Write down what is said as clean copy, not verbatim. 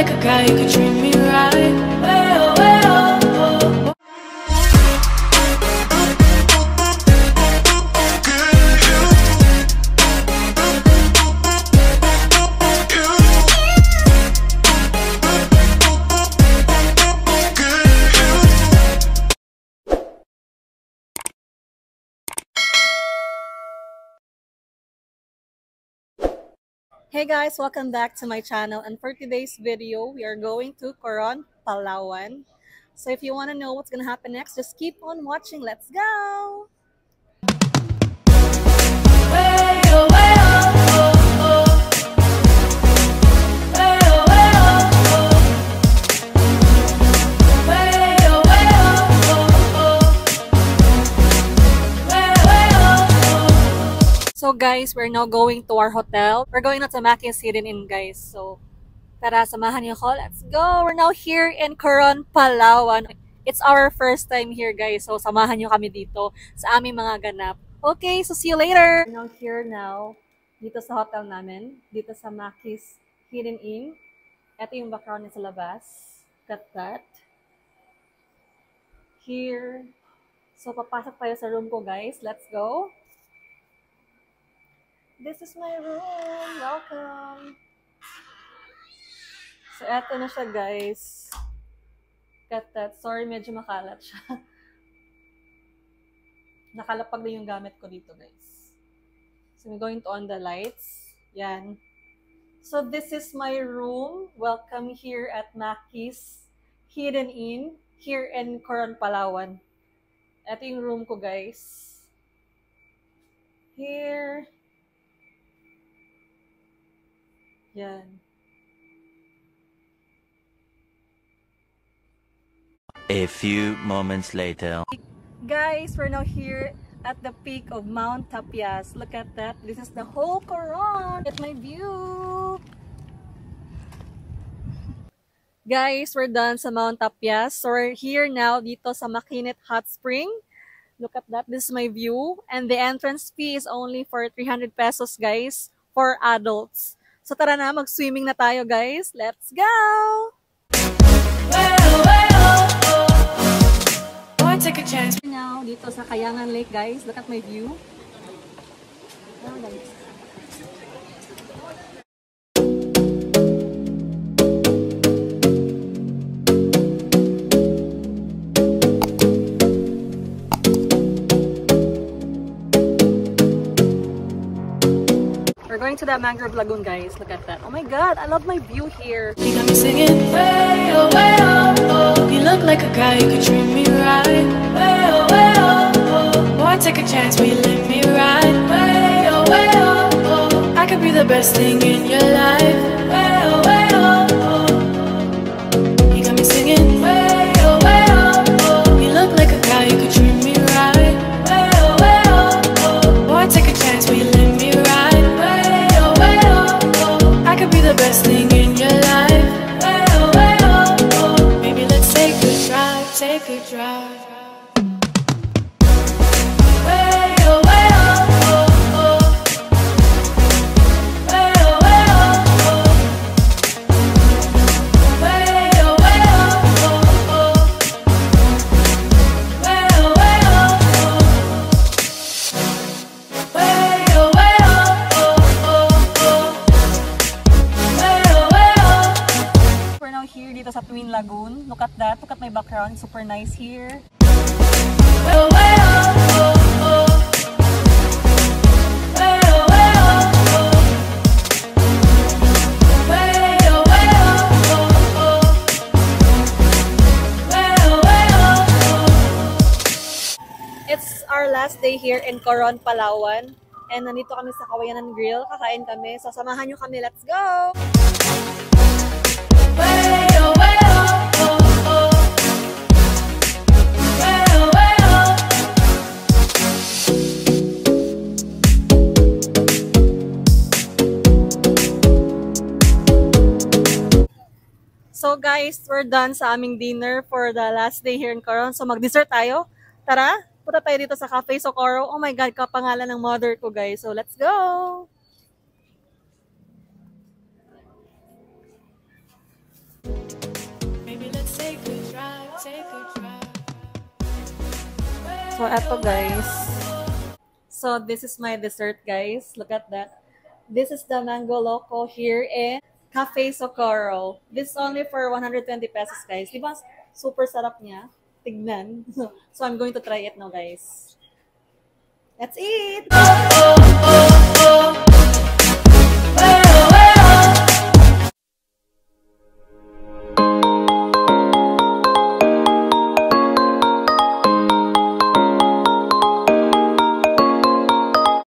like a guy who could treat me right. Well, well, oh. Hey guys, welcome back to my channel, and for today's video we are going to Coron, Palawan. So if you want to know what's gonna happen next, just keep on watching. Let's go! So guys, we're now going to our hotel. We're going na to Mackey's Hidden Inn, guys. So tara, samahan niyo ko. Let's go! We're now here in Coron, Palawan. It's our first time here, guys. So samahan niyo kami dito sa aming mga ganap. Okay, so see you later! We're now here now, dito sa hotel namin. Dito sa Mackey's Hidden Inn. Ito yung background niya sa labas. Cut that. Here. So papasok tayo sa room ko, guys. Let's go! This is my room. Welcome. So, eto na siya, guys. Cut that. Sorry, medyo makalat siya. Nakalapag na yung gamit ko dito, guys. So, I'm going to on the lights. Yan. So, this is my room. Welcome here at Mackey's Hidden Inn here in Coron, Palawan. Ito yung room ko, guys. Here. Yan. A few moments later. Guys, we're now here at the peak of Mount Tapias. Look at that. This is the whole Coron. At my view. Guys, we're done sa Mount Tapias. So we're here now dito sa Makinit Hot Spring. Look at that. This is my view. And the entrance fee is only for 300 pesos, guys, for adults. So tara na, mag-swimming na tayo, guys. Let's go! Take a chance. Now, dito sa Kayangan Lake, guys. Look at my view. Oh, guys. We're going to the Mangrove Lagoon, guys. Look at that. Oh my God, I love my view here. You got me singing, way oh, oh. You look like a guy who could treat me right. Way oh. Boy, take a chance, will you let me ride? Way oh, oh. I could be the best thing in your life. Way oh. You got me singing, way oh. You look like a guy who could treat me right. Way oh. Boy, take a chance, will you let me ride? I could be the best thing in your life. Maybe let's take a drive, take a drive. Dito sa Twin Lagoon. Look at that. Look at my background. Super nice here. It's our last day here in Coron, Palawan. And nandito kami sa Kawayanan Grill. Kakain kami. So samahan nyo kami. Let's go! So guys, we're done sa aming dinner for the last day here in Coron. So mag-dessert tayo. Tara, punta tayo dito sa Cafe Socorro. Oh my God, kapangalan ng mother ko, guys. So let's go! Maybe let's take a drive, take a drive. So, eto guys. So, this is my dessert, guys. Look at that. This is the Mango Loco here in Cafe Socorro. This is only for 120 pesos, guys. Di ba super sarap niya? Tignan. So, I'm going to try it now, guys. Let's eat!